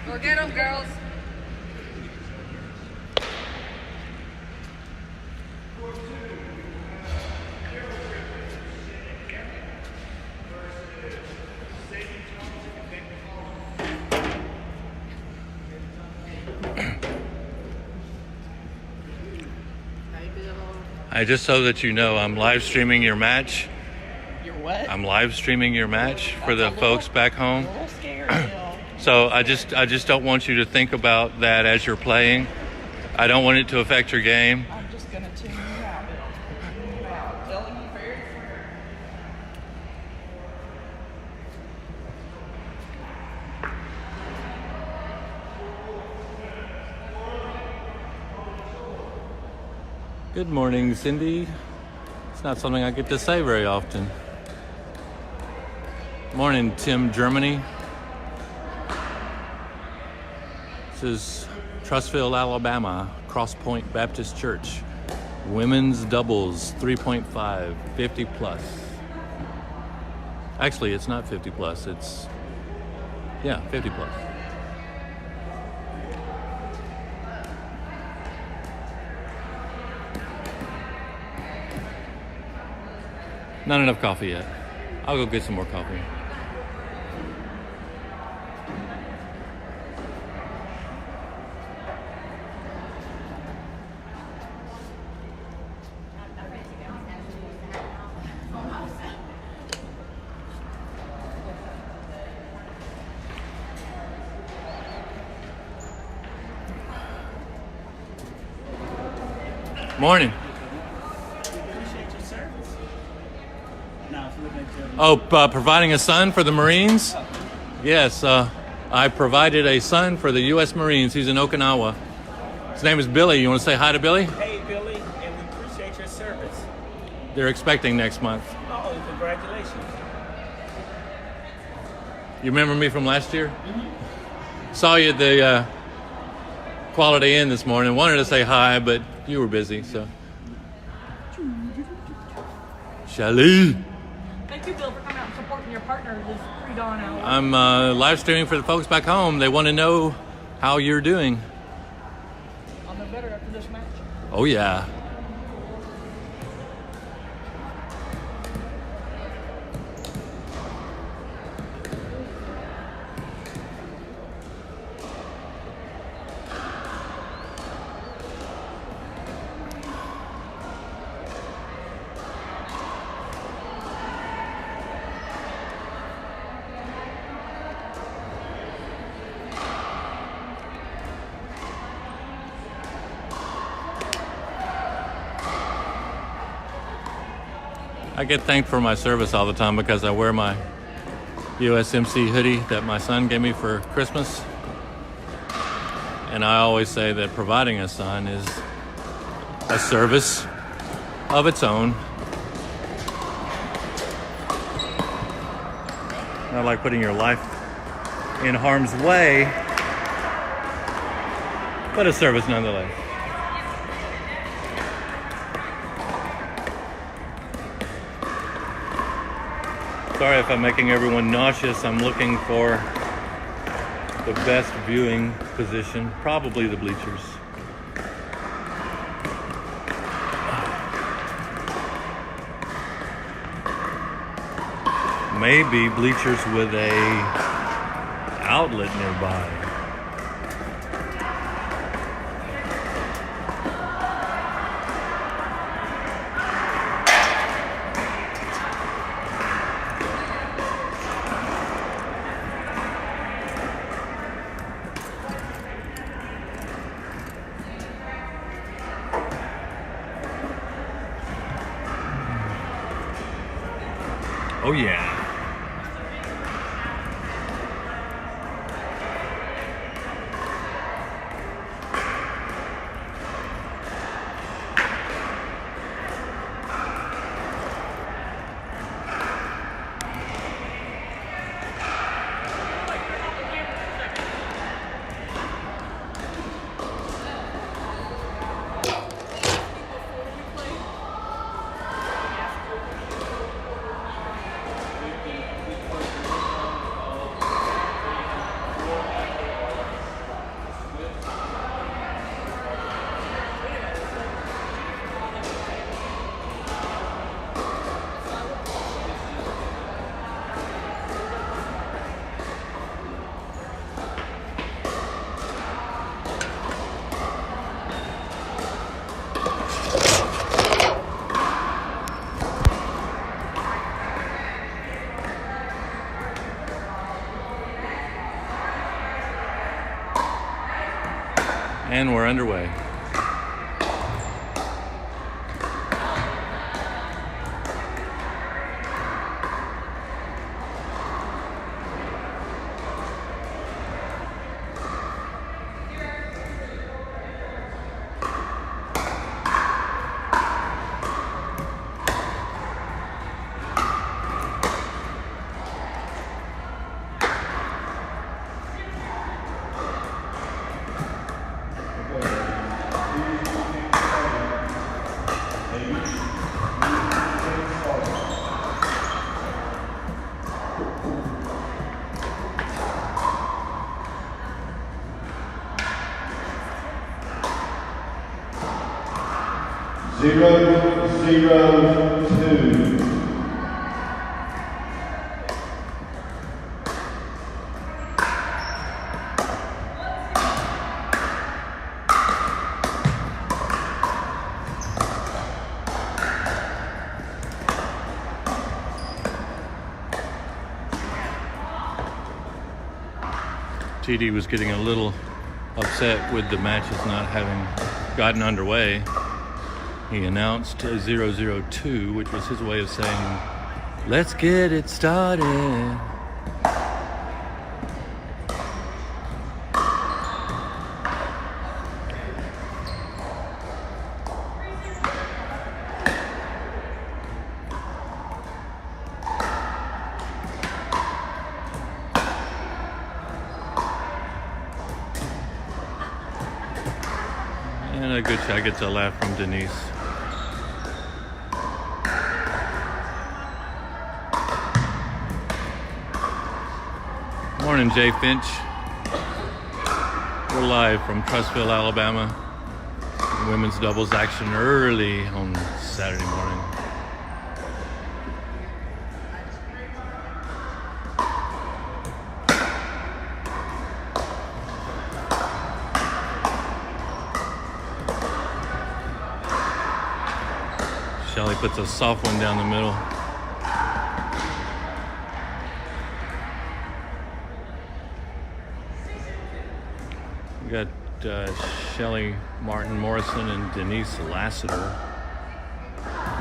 Go get them, girls. Just so that you know, I'm live streaming your match. Your what? I'm live streaming your match for the folks back home. A little scary, So I just don't want you to think about that as you're playing. I don't want it to affect your game. I'm just gonna tune you out. Telling you very fair. Good morning, Cindy. It's not something I get to say very often. Morning, Tim, Germany. This is Trussville, Alabama, Cross Point Baptist Church. Women's doubles, 3.5, 50 plus. Actually, it's not 50 plus, it's, 50 plus. Not enough coffee yet. I'll go get some more coffee. Morning. Providing a son for the Marines? Yes, I provided a son for the U.S. Marines. He's in Okinawa. His name is Billy. You want to say hi to Billy? Hey, Billy, and we appreciate your service. They're expecting next month. Oh, congratulations. You remember me from last year? Mm-hmm. Saw you at the Quality Inn this morning. Wanted to say hi, but you were busy, so. Shali. Thank you, Bill, for coming out and supporting your partner this pre-dawn hour. I'm live streaming for the folks back home. They want to know how you're doing. I'll know better after this match. Oh, yeah. I get thanked for my service all the time because I wear my USMC hoodie that my son gave me for Christmas. And I always say that providing a son is a service of its own. Not like putting your life in harm's way, but a service nonetheless. Sorry if I'm making everyone nauseous. I'm looking for the best viewing position, probably the bleachers. Maybe bleachers with a outlet nearby. Oh yeah. and we're underway. Zero, zero, two. TD was getting a little upset with the matches not having gotten underway. He announced 002, which was his way of saying, let's get it started. And a good shot gets a laugh from Denise. Morning, Jay Finch. We're live from Trussville, Alabama. Women's doubles action early on Saturday morning. Shelly puts a soft one down the middle. We got Shelly Martin Morrison and Denise Lassiter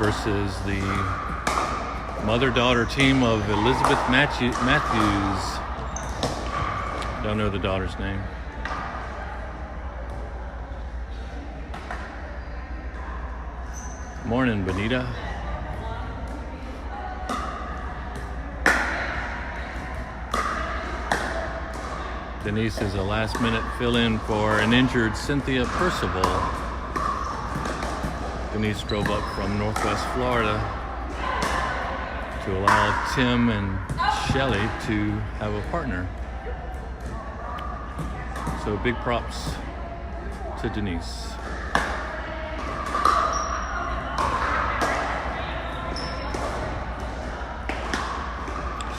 versus the mother-daughter team of Elizabeth Matthews. Don't know the daughter's name. Morning, Benita. Denise is a last-minute fill-in for an injured Cynthia Percival. Denise drove up from Northwest Florida to allow Tim and Shelly to have a partner. So big props to Denise.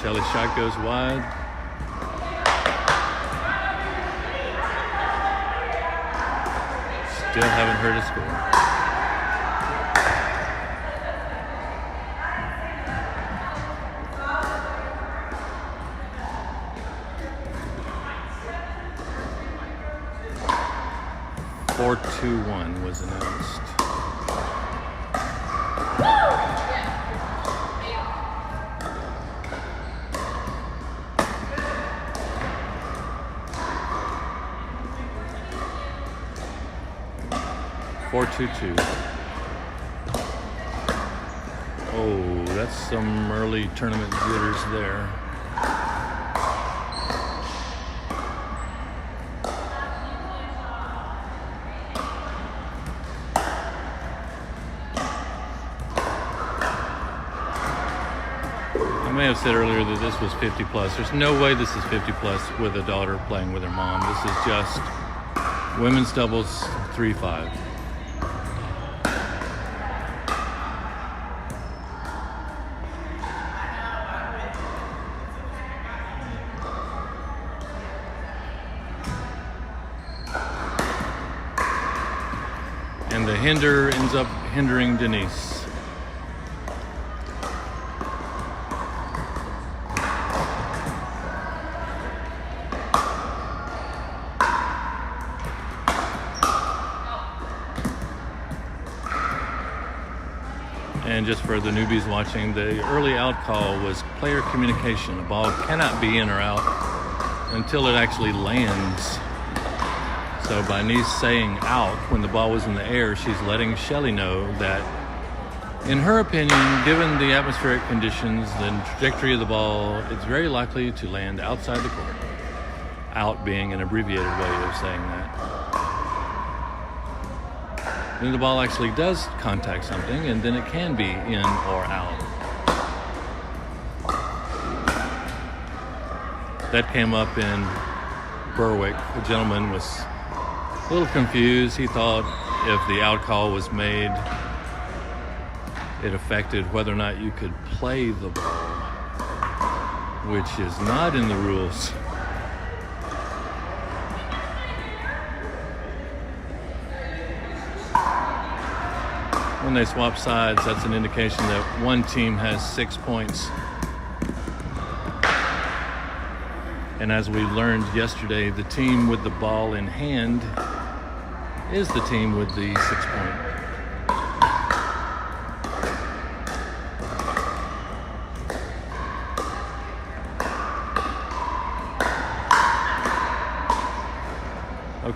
Shelly's shot goes wide. Still haven't heard a score. .421 was announced. .422. Oh, that's some early tournament jitters there. I may have said earlier that this was 50 plus. There's no way this is 50 plus with a daughter playing with her mom. This is just women's doubles 3-5. And the hinder ends up hindering Denise. And just for the newbies watching, the early out call was player communication. A ball cannot be in or out until it actually lands. So by Nice saying out when the ball was in the air, she's letting Shelly know that, in her opinion, given the atmospheric conditions, the trajectory of the ball, it's very likely to land outside the court. Out being an abbreviated way of saying that. Then the ball actually does contact something, and then it can be in or out. That came up in Berwick. The gentleman was a little confused. He thought if the out call was made, it affected whether or not you could play the ball, which is not in the rules. When they swap sides, that's an indication that one team has 6 points. And as we learned yesterday, the team with the ball in hand is the team with the 6 point.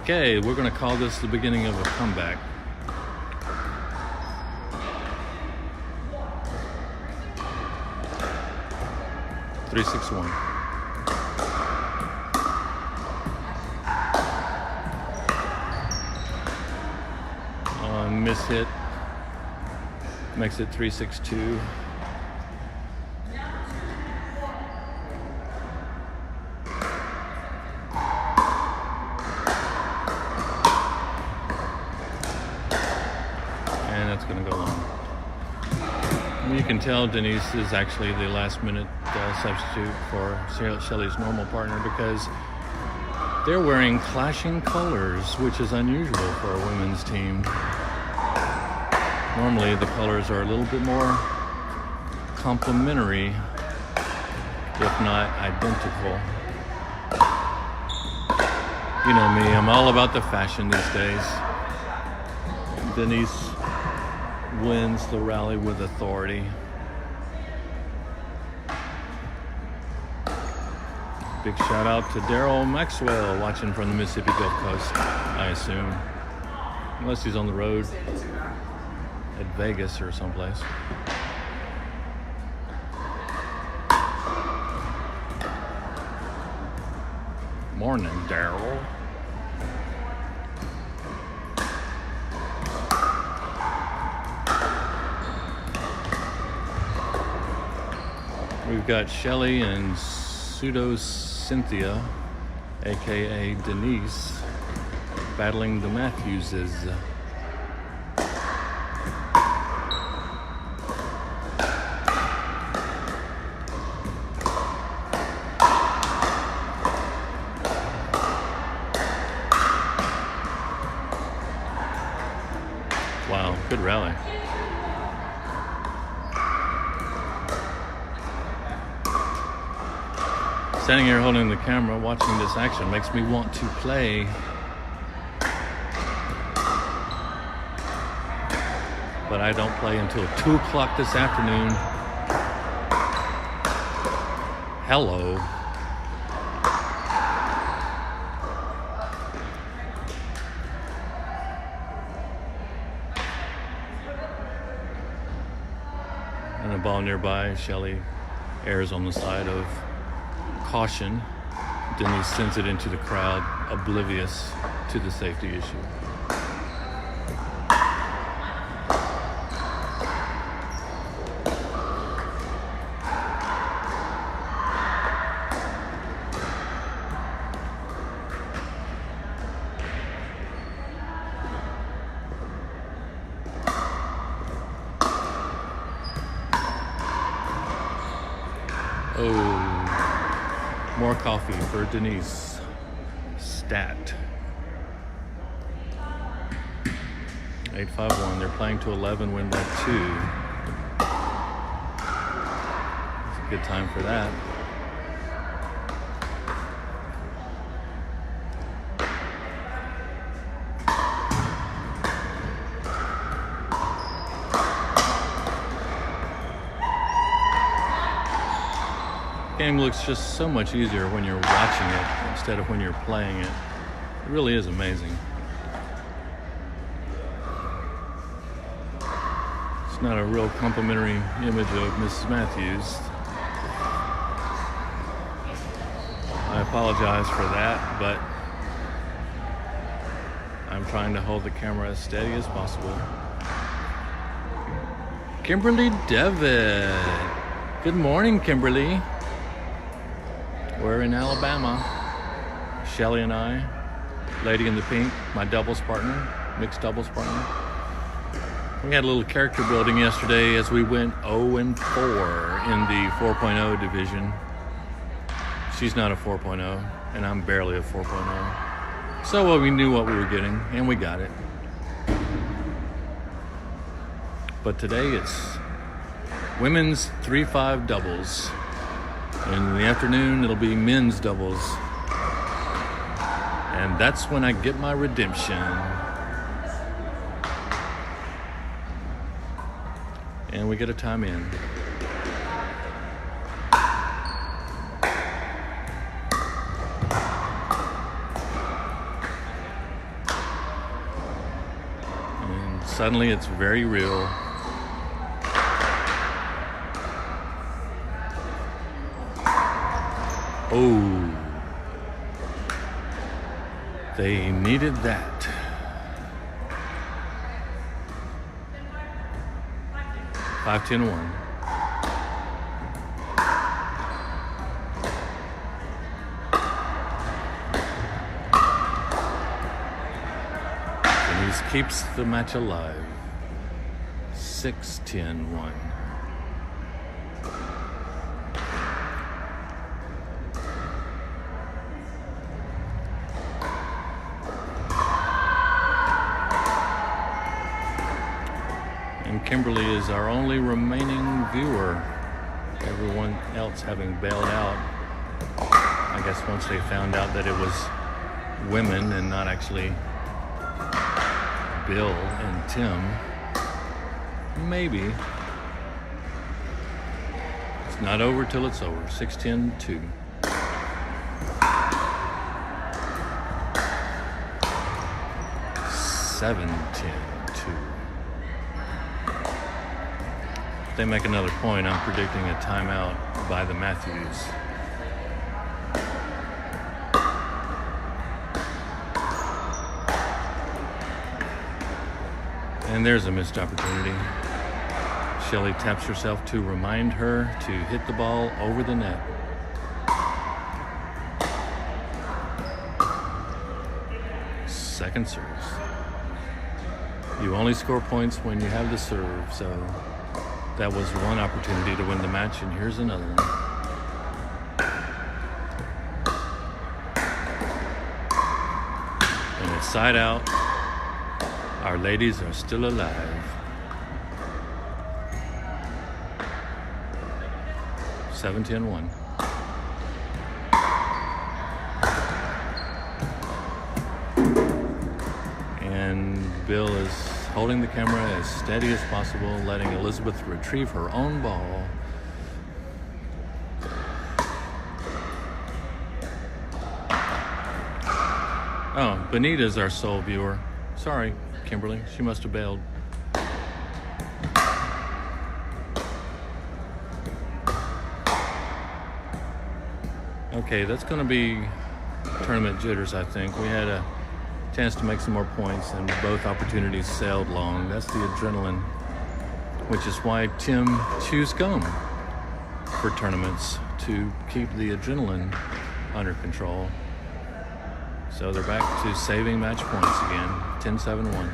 Okay, we're going to call this the beginning of a comeback. Three, 6, 1. Miss hit makes it 3-6-2. And that's going to go long. And you can tell Denise is actually the last minute substitute for Shelly's normal partner because they're wearing clashing colors, which is unusual for a women's team. Normally the colors are a little bit more complementary, if not identical. You know me, I'm all about the fashion these days. Denise wins the rally with authority. Big shout out to Daryl Maxwell watching from the Mississippi Gulf Coast, I assume. Unless he's on the road at Vegas or someplace. Morning, Daryl. We've got Shelly and Pseudo Cynthia, aka Denise, battling the Matthewses. Wow, good rally. Standing here holding the camera, watching this action makes me want to play. But I don't play until 2 o'clock this afternoon. Hello. And a ball nearby, Shelly airs on the side of caution. Denise sends it into the crowd, oblivious to the safety issue. Oh, more coffee for Denise. Stat. 8-5-1. They're playing to 11, win by 2. It's a good time for that. game looks just so much easier when you're watching it instead of when you're playing it. It really is amazing. It's not a real complimentary image of Mrs. Matthews. I apologize for that, but I'm trying to hold the camera as steady as possible. Kimberly Devitt. Good morning, Kimberly. We're in Alabama. Shelly and I, Lady in the Pink, my doubles partner, mixed doubles partner. We had a little character building yesterday as we went 0-4 in the 4.0 division. She's not a 4.0, and I'm barely a 4.0. So we knew what we were getting, and we got it. But today it's women's 3-5 doubles. In the afternoon, it'll be men's doubles. And that's when I get my redemption. And we get a time in. And suddenly it's very real. Oh, they needed that. Five, 10, 1. Denise keeps the match alive. 6, 10, 1. And Kimberly is our only remaining viewer. Everyone else having bailed out. I guess once they found out that it was women and not actually Bill and Tim. Maybe. It's not over till it's over. 6, 10, 2. Seven, 10, 2. If they make another point, I'm predicting a timeout by the Matthews. And there's a missed opportunity. Shelly taps herself to remind her to hit the ball over the net. Second serves. You only score points when you have the serve, so that was one opportunity to win the match, and here's another one. And it's side out. Our ladies are still alive. 7, 10, 1. And Bill is holding the camera as steady as possible, letting Elizabeth retrieve her own ball. Oh, Benita's our sole viewer. Sorry, Kimberly. She must have bailed. Okay, that's going to be tournament jitters, I think. We had a chance to make some more points, and both opportunities sailed long. That's the adrenaline, which is why Tim chews gum for tournaments, to keep the adrenaline under control. So they're back to saving match points again. 10, 7, 1.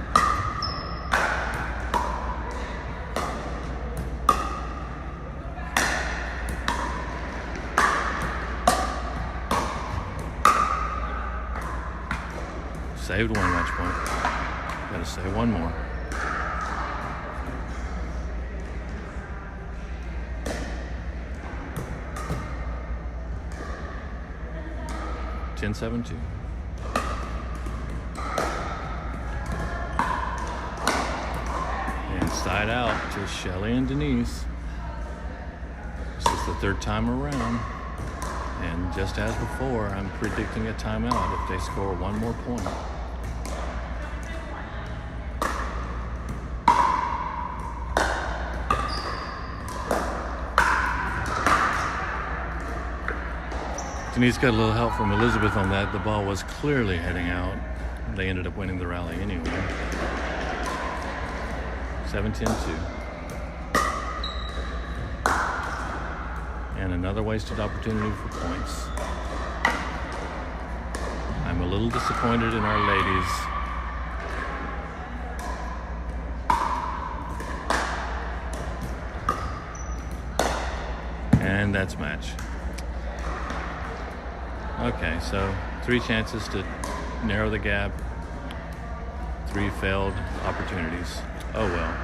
Saved one match point. Gotta save one more. Ten, 7, 2. And side out to Shelly and Denise. This is the third time around. And just as before, I'm predicting a timeout if they score one more point. Denise got a little help from Elizabeth on that. The ball was clearly heading out. They ended up winning the rally anyway. 7-10-2. And another wasted opportunity for points. I'm a little disappointed in our ladies. And that's match. Okay, so 3 chances to narrow the gap. 3 failed opportunities. Oh well.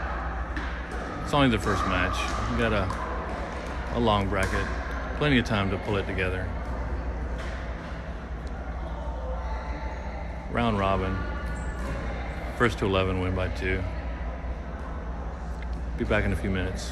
It's only the first match. We got a long bracket. Plenty of time to pull it together. Round robin. First to 11 win by 2. Be back in a few minutes.